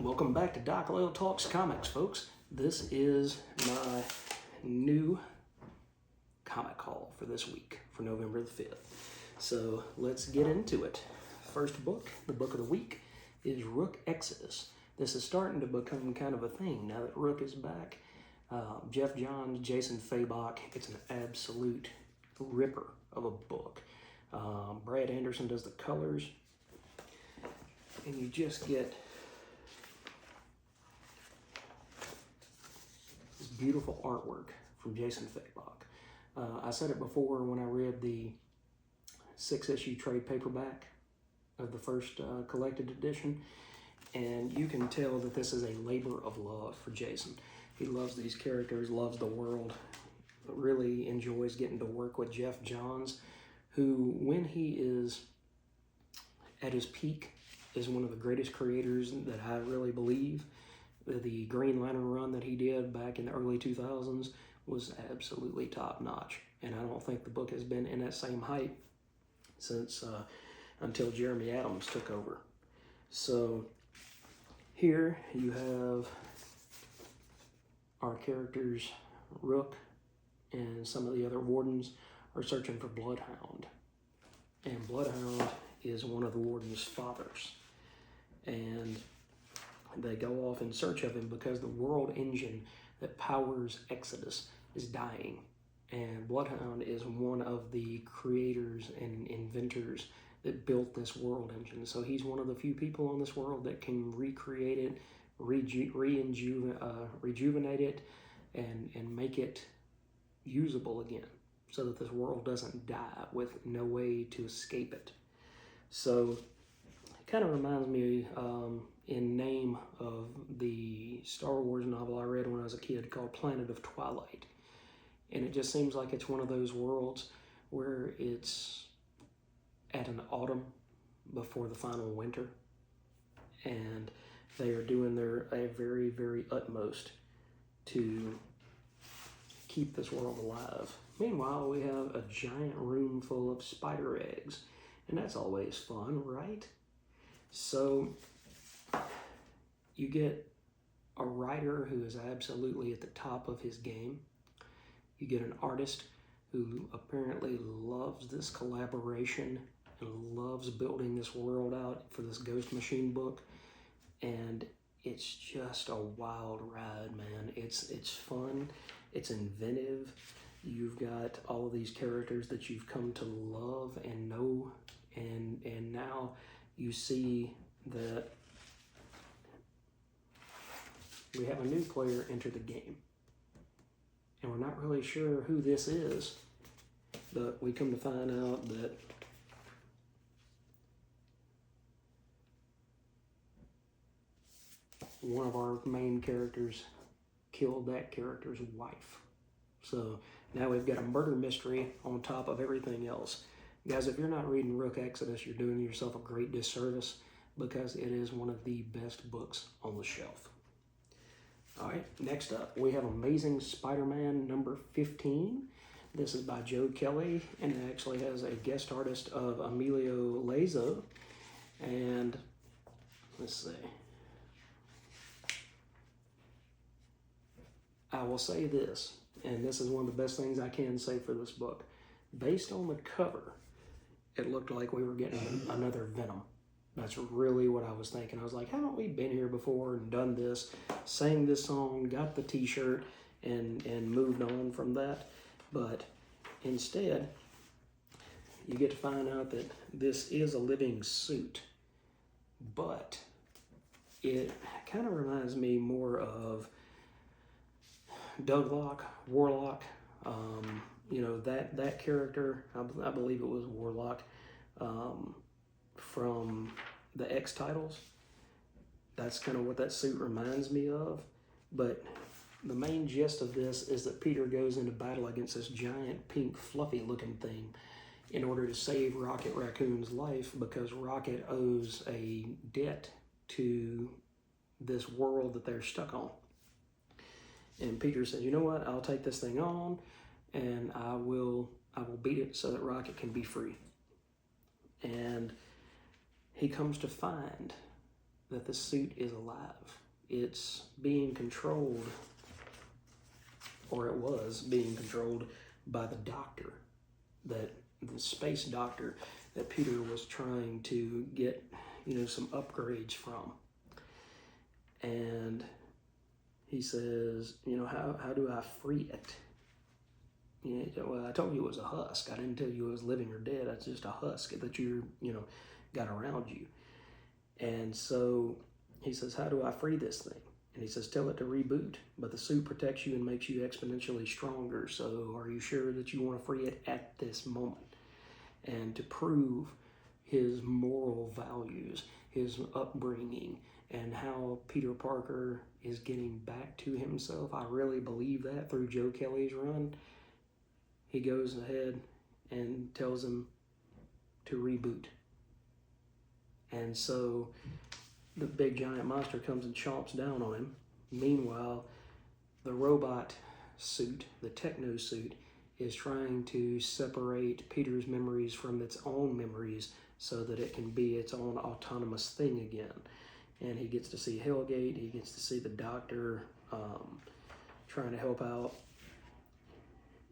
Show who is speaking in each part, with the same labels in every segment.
Speaker 1: Welcome back to Doc Loyal Talks Comics, folks. This is my new comic haul for this week, for November the 5th. So let's get into it. First book, the book of the week, is Rook Exodus. This is starting to become kind of a thing now that Rook is back. Geoff Johns, Jason Fabok, it's an absolute ripper of a book. Brad Anderson does the colors, and you just get this beautiful artwork from Jason Fabok. I said it before when I read the 6-issue trade paperback of the first collected edition, and you can tell that this is a labor of love for Jason. He loves these characters, loves the world, really enjoys getting to work with Geoff Johns, who, when he is at his peak, is one of the greatest creators that I really believe. The Green Lantern run that he did back in the early 2000s was absolutely top-notch, and I don't think the book has been in that same height since until Jeremy Adams took over. So here you have our characters. Rook and some of the other wardens are searching for Bloodhound, and Bloodhound is one of the warden's fathers, and they go off in search of him because the world engine that powers Exodus is dying, and Bloodhound is one of the creators and inventors that built this world engine. So he's one of the few people on this world that can recreate it, rejuvenate it, and make it usable again, so that this world doesn't die with no way to escape it. So it kind of reminds me in name of the Star Wars novel I read when I was a kid called Planet of Twilight. And it just seems like it's one of those worlds where it's at an autumn before the final winter, and they are doing their very, very utmost to keep this world alive. Meanwhile, we have a giant room full of spider eggs, and that's always fun, right? So you get a writer who is absolutely at the top of his game. You get an artist who apparently loves this collaboration and loves building this world out for this Ghost Machine book. And it's just a wild ride, man. It's fun. It's inventive. You've got all of these characters that you've come to love and know, and now you see that we have a new player enter the game, and we're not really sure who this is, but we come to find out that one of our main characters killed that character's wife. So now we've got a murder mystery on top of everything else. Guys, if you're not reading Rook Exodus, you're doing yourself a great disservice, because it is one of the best books on the shelf. All right, next up, we have Amazing Spider-Man number 15. This is by Joe Kelly, and it actually has a guest artist of Emilio Lazo. And let's see. I will say this, and this is one of the best things I can say for this book. Based on the cover, it looked like we were getting another Venom. That's really what I was thinking. I was like, haven't we been here before and done this, sang this song, got the t-shirt, and moved on from that? But instead, you get to find out that this is a living suit, but it kind of reminds me more of Douglock, Warlock, you know, that character, I believe it was Warlock, from the X titles. That's kind of what that suit reminds me of. But the main gist of this is that Peter goes into battle against this giant pink fluffy looking thing in order to save Rocket Raccoon's life, because Rocket owes a debt to this world that they're stuck on. And Peter says, you know what, I'll take this thing on, and I will beat it so that Rocket can be free. And he comes to find that the suit is alive. It's being controlled, or it was being controlled by the doctor, the space doctor that Peter was trying to get, some upgrades from. And he says, how do I free it? Well, I told you it was a husk. I didn't tell you it was living or dead. That's just a husk that you're, got around you. And so he says, how do I free this thing? And he says, tell it to reboot, but the suit protects you and makes you exponentially stronger. So are you sure that you want to free it at this moment? And to prove his moral values, his upbringing, and how Peter Parker is getting back to himself, I really believe that through Joe Kelly's run. He goes ahead and tells him to reboot. And so the big giant monster comes and chomps down on him. Meanwhile, the robot suit, the techno suit, is trying to separate Peter's memories from its own memories so that it can be its own autonomous thing again. And he gets to see Hellgate, he gets to see the doctor trying to help out.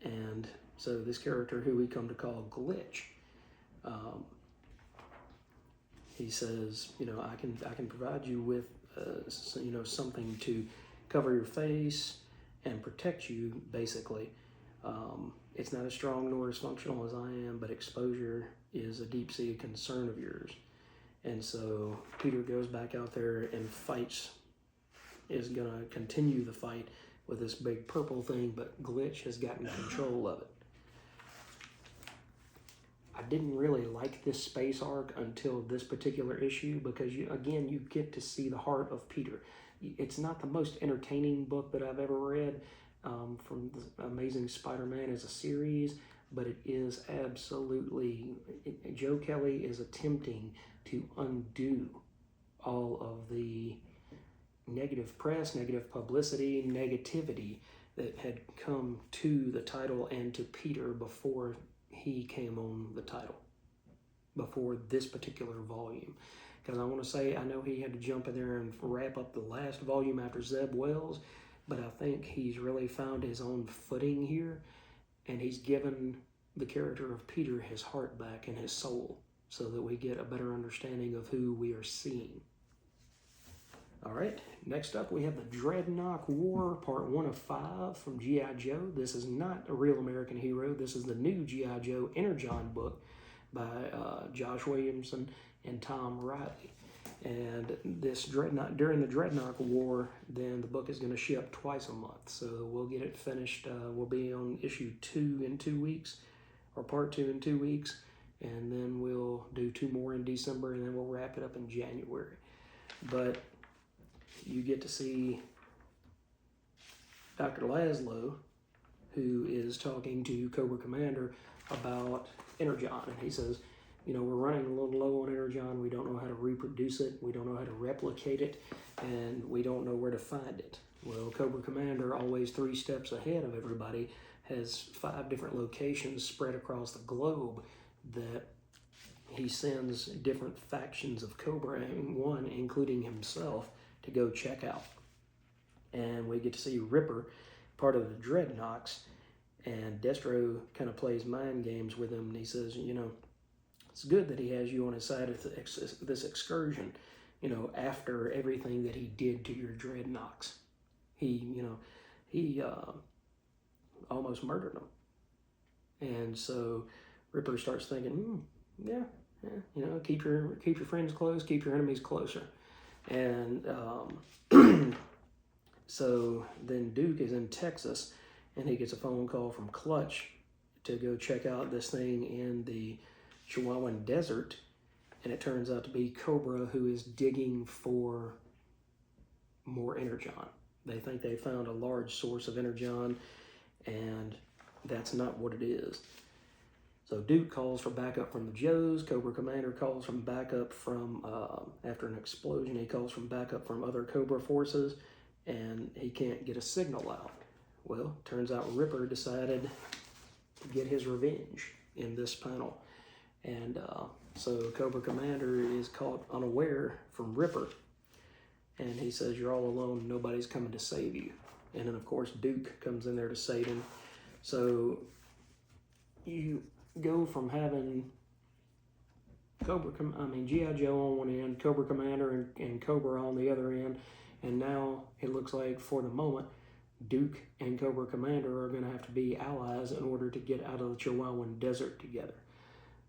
Speaker 1: And so this character, who we come to call Glitch, he says, I can provide you with, something to cover your face and protect you, basically. It's not as strong nor as functional as I am, but exposure is a deep-seated concern of yours. And so Peter goes back out there and fights, is going to continue the fight with this big purple thing, but Glitch has gotten control of it. I didn't really like this space arc until this particular issue because, you get to see the heart of Peter. It's not the most entertaining book that I've ever read from the Amazing Spider-Man as a series, but it is absolutely, Joe Kelly is attempting to undo all of the negative press, negative publicity, negativity that had come to the title and to Peter before he came on the title, before this particular volume. Because I want to say, I know he had to jump in there and wrap up the last volume after Zeb Wells, but I think he's really found his own footing here, and he's given the character of Peter his heart back and his soul, so that we get a better understanding of who we are seeing. All right, next up we have the Dreadnought War, part 1 of 5 from G.I. Joe. This is not a real American hero. This is the new G.I. Joe Energon book by Josh Williamson and Tom Riley. And this Dreadnought, during the Dreadnought War, then the book is going to ship twice a month. So we'll get it finished. We'll be on issue 2 in 2 weeks, or part 2 in 2 weeks. And then we'll do 2 more in December, and then we'll wrap it up in January. But you get to see Dr. Laszlo, who is talking to Cobra Commander about Energon. And he says, we're running a little low on Energon. We don't know how to reproduce it. We don't know how to replicate it. And we don't know where to find it. Well, Cobra Commander, always 3 steps ahead of everybody, has 5 different locations spread across the globe that he sends different factions of Cobra, and one including himself, to go check out. And we get to see Ripper, part of the Dreadnoks, and Destro kind of plays mind games with him, and he says, it's good that he has you on his side of this excursion, after everything that he did to your Dreadnoks. He almost murdered them. And so Ripper starts thinking, keep your friends close, keep your enemies closer. And so then Duke is in Texas, and he gets a phone call from Clutch to go check out this thing in the Chihuahuan Desert, and it turns out to be Cobra, who is digging for more Energon. They think they found a large source of Energon, and that's not what it is. So Duke calls for backup from the Joes. Cobra Commander calls from backup from, after an explosion, he calls from backup from other Cobra forces, and he can't get a signal out. Well, turns out Ripper decided to get his revenge in this panel. And so Cobra Commander is caught unaware from Ripper. and he says, "You're all alone, nobody's coming to save you." And then of course Duke comes in there to save him. So you go from having G.I. Joe on one end, Cobra Commander and Cobra on the other end, and now it looks like for the moment Duke and Cobra Commander are going to have to be allies in order to get out of the Chihuahuan Desert together.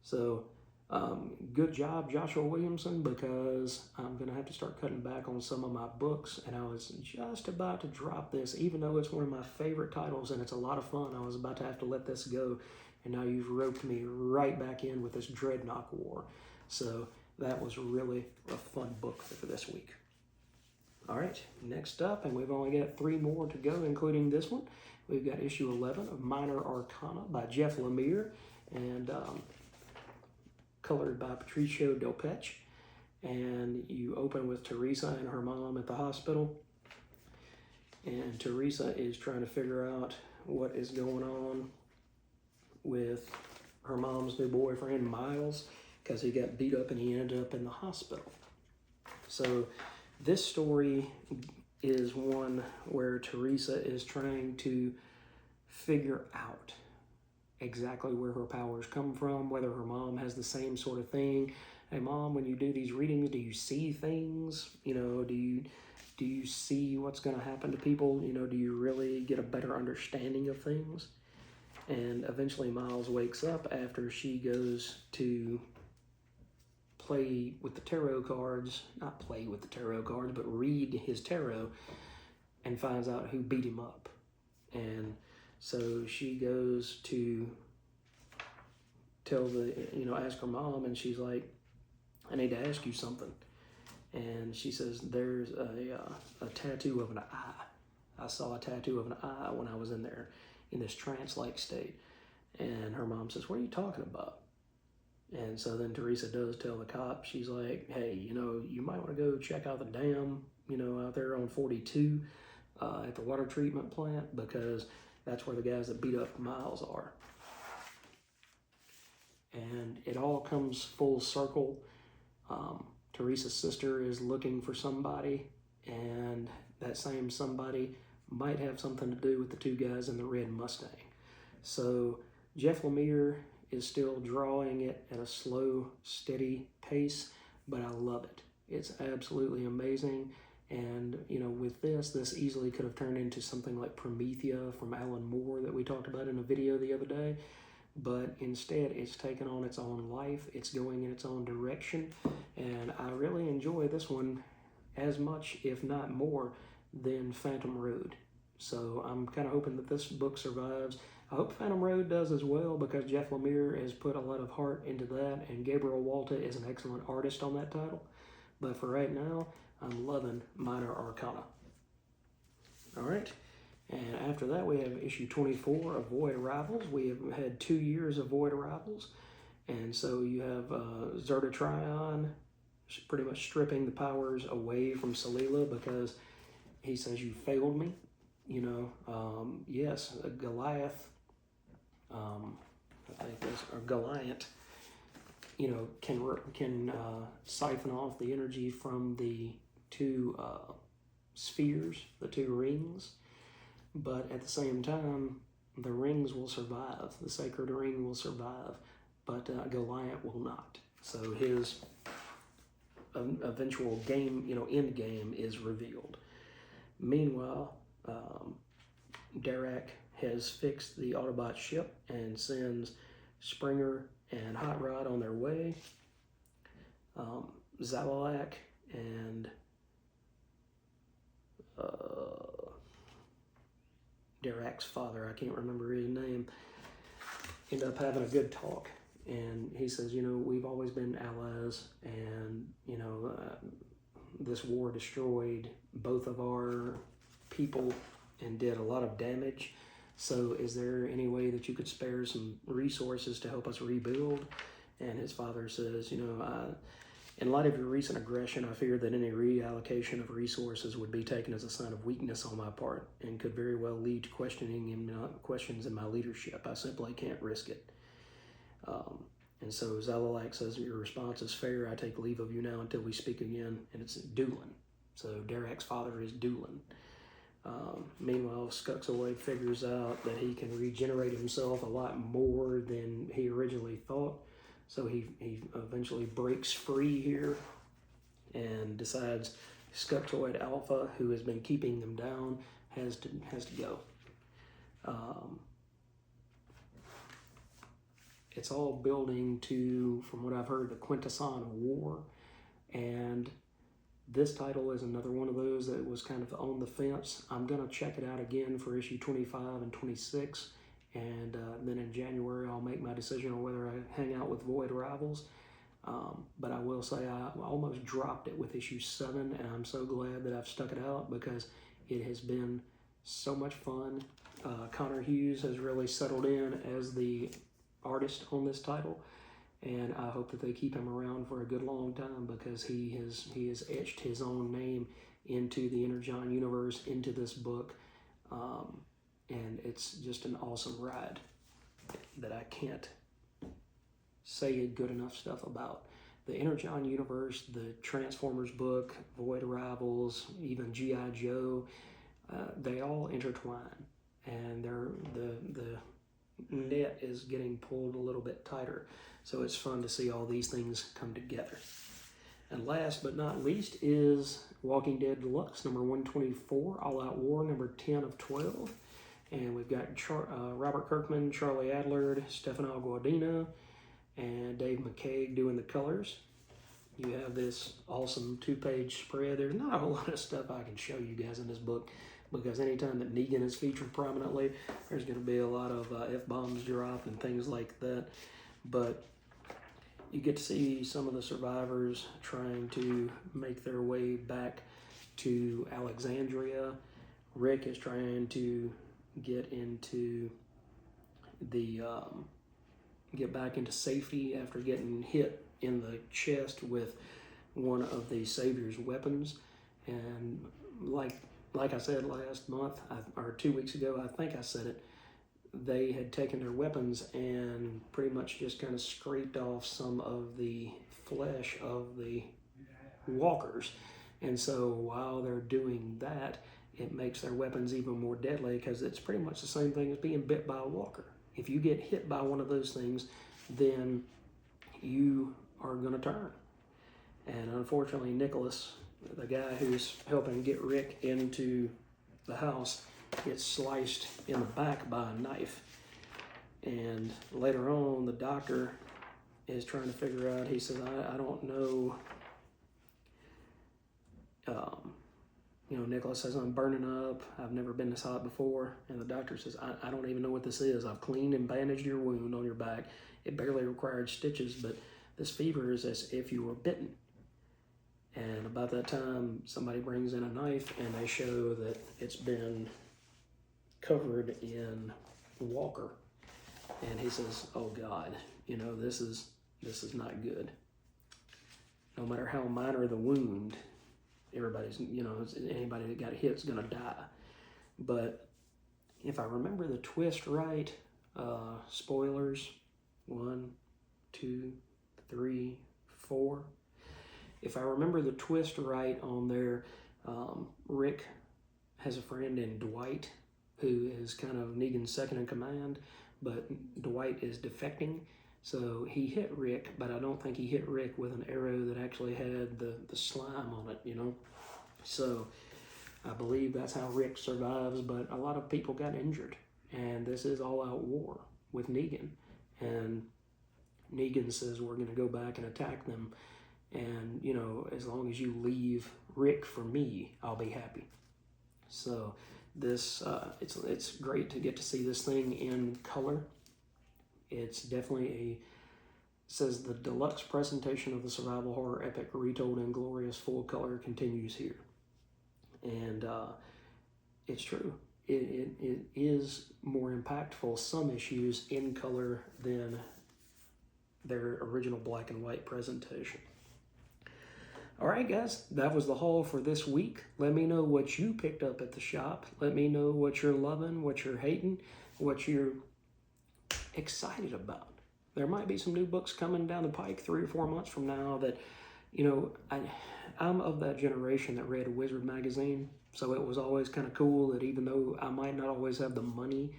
Speaker 1: So good job, Joshua Williamson, because I'm going to have to start cutting back on some of my books, and I was just about to drop this, even though it's one of my favorite titles and it's a lot of fun. I was about to have to let this go, and now you've roped me right back in with this Dreadnought War. So that was really a fun book for this week. All right, next up, and we've only got 3 more to go, including this one. We've got issue 11 of Minor Arcana by Jeff Lemire, and colored by Patricio Delpech. And you open with Teresa and her mom at the hospital. And Teresa is trying to figure out what is going on with her mom's new boyfriend, Miles, because he got beat up and he ended up in the hospital. So this story is one where Teresa is trying to figure out exactly where her powers come from, whether her mom has the same sort of thing. Hey mom, when you do these readings, do you see things? You know, do you see what's going to happen to people? You know, do you really get a better understanding of things? And eventually Miles wakes up after she goes to play with the tarot cards, not play with the tarot cards, but read his tarot, and finds out who beat him up. And so she goes to ask her mom, and she's like, "I need to ask you something." And she says, "There's a tattoo of an eye. I saw a tattoo of an eye when I was in there in this trance-like state." And her mom says, "What are you talking about?" And so then Teresa does tell the cop. She's like, "Hey, you might want to go check out the dam, out there on 42 at the water treatment plant, because that's where the guys that beat up Miles are." And it all comes full circle. Teresa's sister is looking for somebody, and that same somebody might have something to do with the 2 guys in the red Mustang. So Jeff Lemire is still drawing it at a slow, steady pace, but I love it. It's absolutely amazing. And, with this easily could have turned into something like Promethea from Alan Moore that we talked about in a video the other day. But instead, it's taken on its own life. It's going in its own direction. And I really enjoy this one as much, if not more, than Phantom Road. So I'm kind of hoping that this book survives. I hope Phantom Road does as well, because Jeff Lemire has put a lot of heart into that, and Gabriel Walta is an excellent artist on that title. But for right now, I'm loving Minor Arcana. All right, and after that we have issue 24 of Void Arrivals. We have had 2 years of Void Arrivals, and so you have Zerta Trion pretty much stripping the powers away from Salila, because he says, "You failed me." Yes, Goliath, I think this, or Goliath, can siphon off the energy from the 2 spheres, the 2 rings, but at the same time, the rings will survive. The sacred ring will survive, but Goliath will not. So his eventual game, end game is revealed. Meanwhile, Darak has fixed the Autobot ship and sends Springer and Hot Rod on their way. Zalalak and Darak's father, I can't remember his name, end up having a good talk. And he says, we've always been allies, and, this war destroyed both of our people and did a lot of damage. So is there any way that you could spare some resources to help us rebuild? And his father says, in light of your recent aggression, I fear that any reallocation of resources would be taken as a sign of weakness on my part and could very well lead to questions in my leadership. I simply can't risk it. And so Zalalak says, your response is fair. I take leave of you now until we speak again. And it's Doolin. So Derek's father is Doolin. Meanwhile, Skuxaway figures out that he can regenerate himself a lot more than he originally thought. So he eventually breaks free here and decides Skuxoid Alpha, who has been keeping them down, has to go. It's all building to, from what I've heard, the Quintesson War, and this title is another one of those that was kind of on the fence. I'm going to check it out again for issue 25 and 26, and then in January I'll make my decision on whether I hang out with Void Rivals. But I will say I almost dropped it with issue 7, and I'm so glad that I've stuck it out because it has been so much fun. Connor Hughes has really settled in as the artist on this title, and I hope that they keep him around for a good long time because he has etched his own name into the Energon universe, into this book, and it's just an awesome ride that I can't say good enough stuff about. The Energon universe, the Transformers book, Void Rivals, even G.I. Joe, they all intertwine, and the net is getting pulled a little bit tighter. So it's fun to see all these things come together. And last but not least is Walking Dead Deluxe, number 124, All Out War, number 10 of 12. And we've got Robert Kirkman, Charlie Adlard, Stefano Guardina, and Dave McCaig doing the colors. You have this awesome 2-page spread. There's not a whole lot of stuff I can show you guys in this book because anytime that Negan is featured prominently, there's going to be a lot of F-bombs dropped and things like that. But you get to see some of the survivors trying to make their way back to Alexandria. Rick is trying to get back into safety after getting hit in the chest with one of the Savior's weapons. And like I said last month, or 2 weeks ago, I think I said it, they had taken their weapons and pretty much just kind of scraped off some of the flesh of the walkers. And so while they're doing that, it makes their weapons even more deadly because it's pretty much the same thing as being bit by a walker. If you get hit by one of those things, then you are going to turn. And unfortunately, Nicholas, the guy who's helping get Rick into the house, gets sliced in the back by a knife. And later on, the doctor is trying to figure out, he says, I don't know. Nicholas says, I'm burning up. I've never been this hot before. And the doctor says, I don't even know what this is. I've cleaned and bandaged your wound on your back. It barely required stitches, but this fever is as if you were bitten. And about that time, somebody brings in a knife and they show that it's been covered in Walker. And he says, oh God, this is not good. No matter how minor the wound, everybody's, anybody that got hit is going to die. But if I remember the twist right, spoilers, 1, 2, 3, 4. If I remember the twist right on there, Rick has a friend in Dwight who is kind of Negan's second in command, but Dwight is defecting. So he hit Rick, but I don't think he hit Rick with an arrow that actually had the slime on it, So I believe that's how Rick survives, but a lot of people got injured. And this is all-out war with Negan. And Negan says, we're going to go back and attack them. And, as long as you leave Rick for me, I'll be happy. So this, it's great to get to see this thing in color. It's definitely says the deluxe presentation of the survival horror epic retold in glorious full color continues here. And it's true. It is more impactful, some issues, in color than their original black and white presentation. All right, guys, that was the haul for this week. Let me know what you picked up at the shop. Let me know what you're loving, what you're hating, what you're excited about. There might be some new books coming down the pike 3 or 4 months from now that, I'm of that generation that read Wizard magazine, so it was always kind of cool that even though I might not always have the money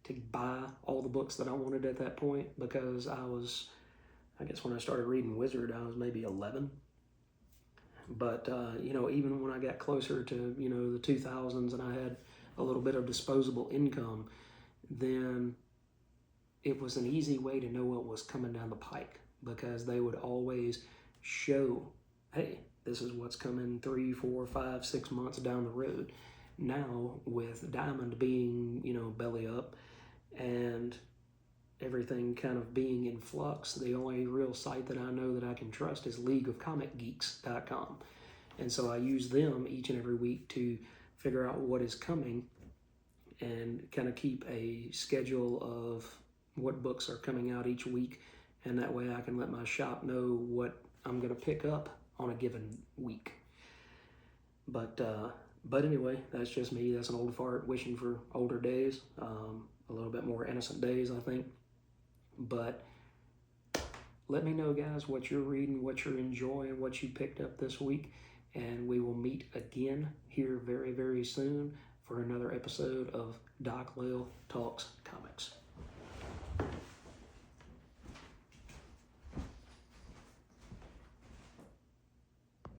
Speaker 1: to buy all the books that I wanted at that point, because I guess when I started reading Wizard, I was maybe 11. But, even when I got closer to, the 2000s and I had a little bit of disposable income, then it was an easy way to know what was coming down the pike, because they would always show, hey, this is what's coming 3, 4, 5, 6 months down the road. Now, with Diamond being, belly up and everything kind of being in flux, the only real site that I know that I can trust is leagueofcomicgeeks.com. And so I use them each and every week to figure out what is coming and kind of keep a schedule of what books are coming out each week. And that way I can let my shop know what I'm going to pick up on a given week. But anyway, that's just me. That's an old fart wishing for older days, a little bit more innocent days, I think. But let me know, guys, what you're reading, what you're enjoying, what you picked up this week. And we will meet again here very, very soon for another episode of Doc Lyle Talks Comics.